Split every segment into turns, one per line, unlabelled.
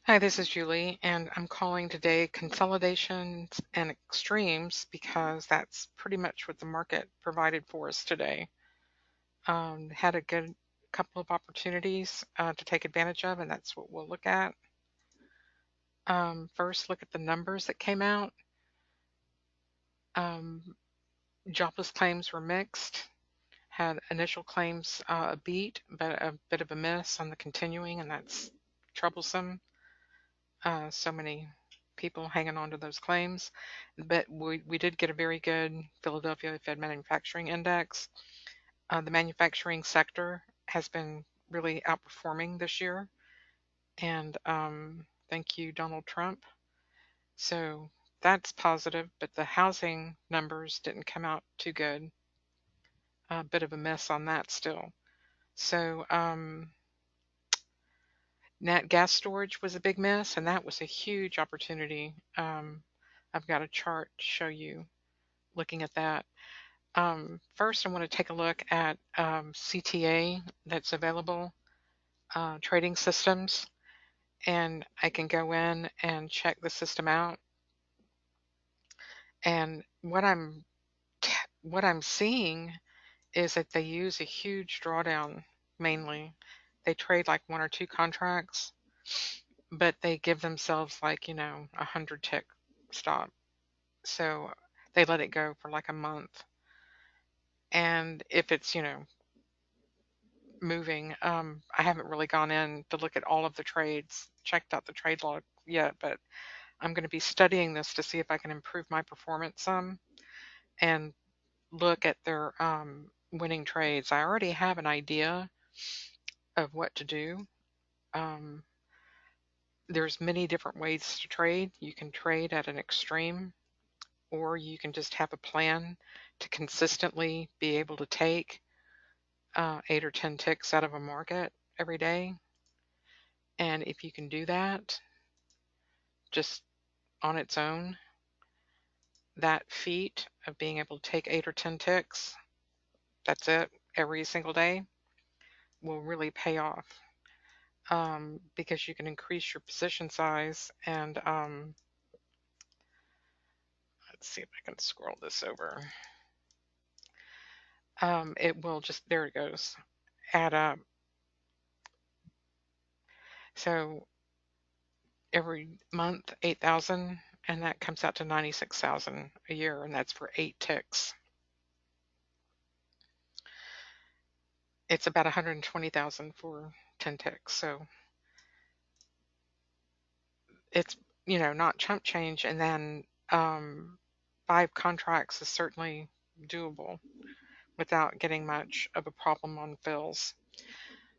Hi, this is Julie, and I'm calling today Consolidations and Extremes because that's pretty much what the market provided for us today. Had a good couple of opportunities to take advantage of, and that's what we'll look at. First, look at the numbers that came out. Um, Jobless claims were mixed. Had initial claims a beat, but a bit of a miss on the continuing, and that's troublesome. So many people hanging on to those claims. But we did get a very good Philadelphia Fed Manufacturing Index. The manufacturing sector has been really outperforming this year. And thank you, Donald Trump. So that's positive, but the housing numbers didn't come out too good. A bit of a mess on that still. So nat gas storage was a big miss, and that was a huge opportunity. I've got a chart to show you looking at that. First, I want to take a look at CTA that's available, trading systems, and I can go in and check the system out. And what I'm seeing is that they use a huge drawdown mainly. They trade like one or two contracts, but they give themselves like 100 tick stop. So they let it go for like a month. And if it's moving. I haven't really gone in to look at all of the trades, checked out the trade log yet, but I'm going to be studying this to see if I can improve my performance some and look at their winning trades. I already have an idea of what to do. Um, there's many different ways to trade. You can trade at an extreme, or you can just have a plan to consistently be able to take 8 or 10 ticks out of a market every day. And if you can do that, just on its own, that feat of being able to take 8 or 10 ticks, that's it, every single day, will really pay off because you can increase your position size. And let's see if I can scroll this over. It will just, there it goes, add up. So every month, 8,000, and that comes out to 96,000 a year, and that's for 8 ticks. It's about 120,000 for 10 ticks. So it's not chump change, and then 5 contracts is certainly doable without getting much of a problem on fills.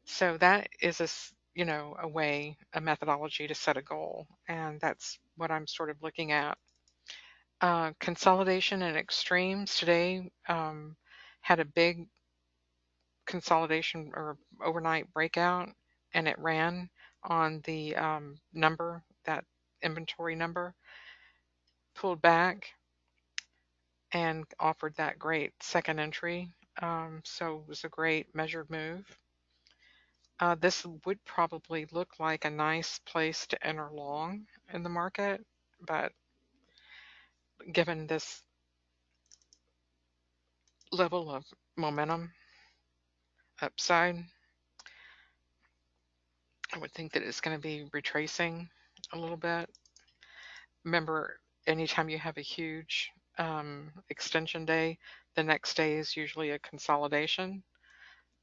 So that is a way, a methodology to set a goal, and that's what I'm sort of looking at. Consolidation and extremes today had a big consolidation or overnight breakout, and it ran on the number, that inventory number, pulled back and offered that great second entry. So it was a great measured move. This would probably look like a nice place to enter long in the market, but given this level of momentum upside, I would think that it's going to be retracing a little bit. Remember, anytime you have a huge extension day, the next day is usually a consolidation,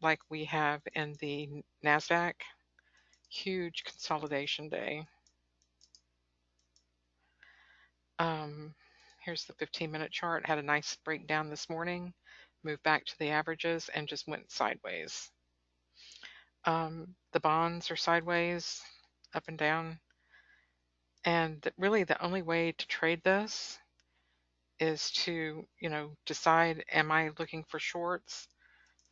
like we have in the NASDAQ. Huge consolidation day. Here's the 15-minute chart. Had a nice breakdown this morning, moved back to the averages, and just went sideways. The bonds are sideways, up and down. And really the only way to trade this is to, decide, am I looking for shorts?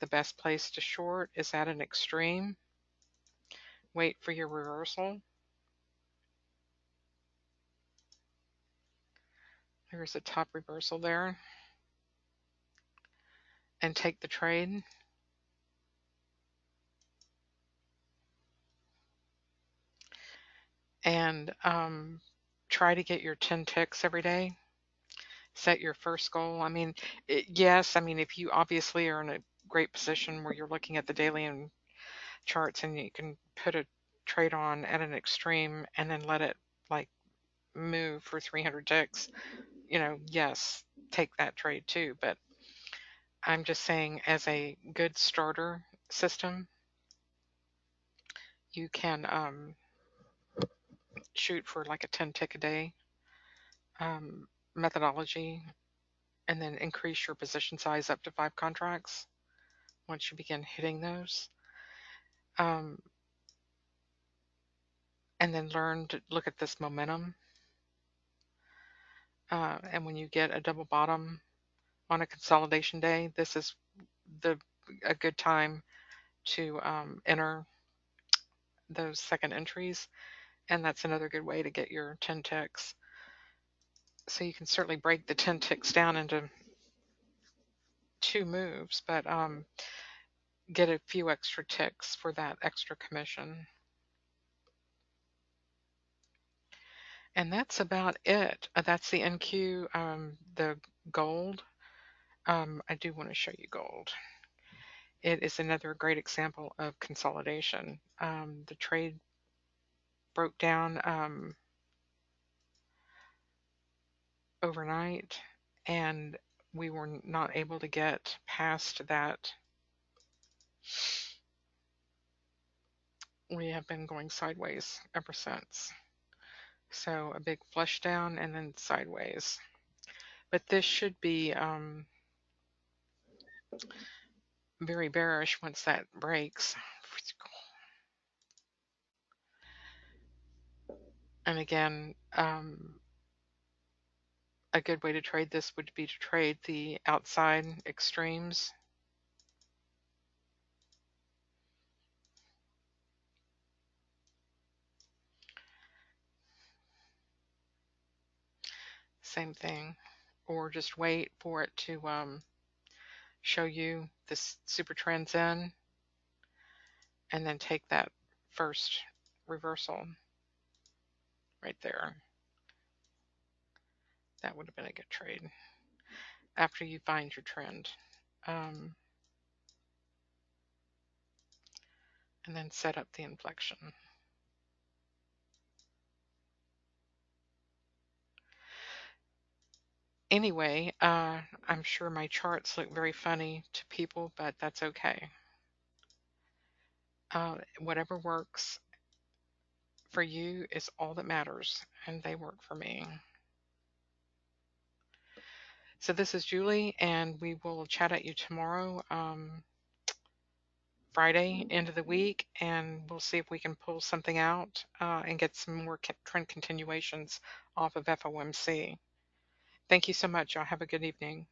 The best place to short is at an extreme. Wait for your reversal. There's a top reversal there. And take the trade. and try to get your 10 ticks every day. Set your first goal. I mean, yes, I mean, if you obviously are in a great position where you're looking at the daily and charts and you can put a trade on at an extreme and then let it like move for 300 ticks, yes, take that trade too. But I'm just saying, as a good starter system, you can shoot for like a 10 tick a day methodology, and then increase your position size up to 5 contracts once you begin hitting those. Um, and then learn to look at this momentum. And when you get a double bottom on a consolidation day, this is a good time to enter those second entries, and that's another good way to get your 10 ticks. So you can certainly break the 10 ticks down into 2 moves, but get a few extra ticks for that extra commission. And that's about it. That's the NQ. The gold. I do want to show you gold. It is another great example of consolidation. The trade broke down overnight, and we were not able to get past that. We have been going sideways ever since. So a big flush down and then sideways. But this should be very bearish once that breaks. And again, a good way to trade this would be to trade the outside extremes. Same thing. Or just wait for it to show you this super trends in, and then take that first reversal right there. That would have been a good trade after you find your trend. And then set up the inflection. Anyway, I'm sure my charts look very funny to people, but that's okay. Whatever works for you is all that matters, and they work for me. So this is Julie, and we will chat at you tomorrow, Friday, end of the week, and we'll see if we can pull something out and get some more trend continuations off of FOMC. Thank you so much. Y'all have a good evening.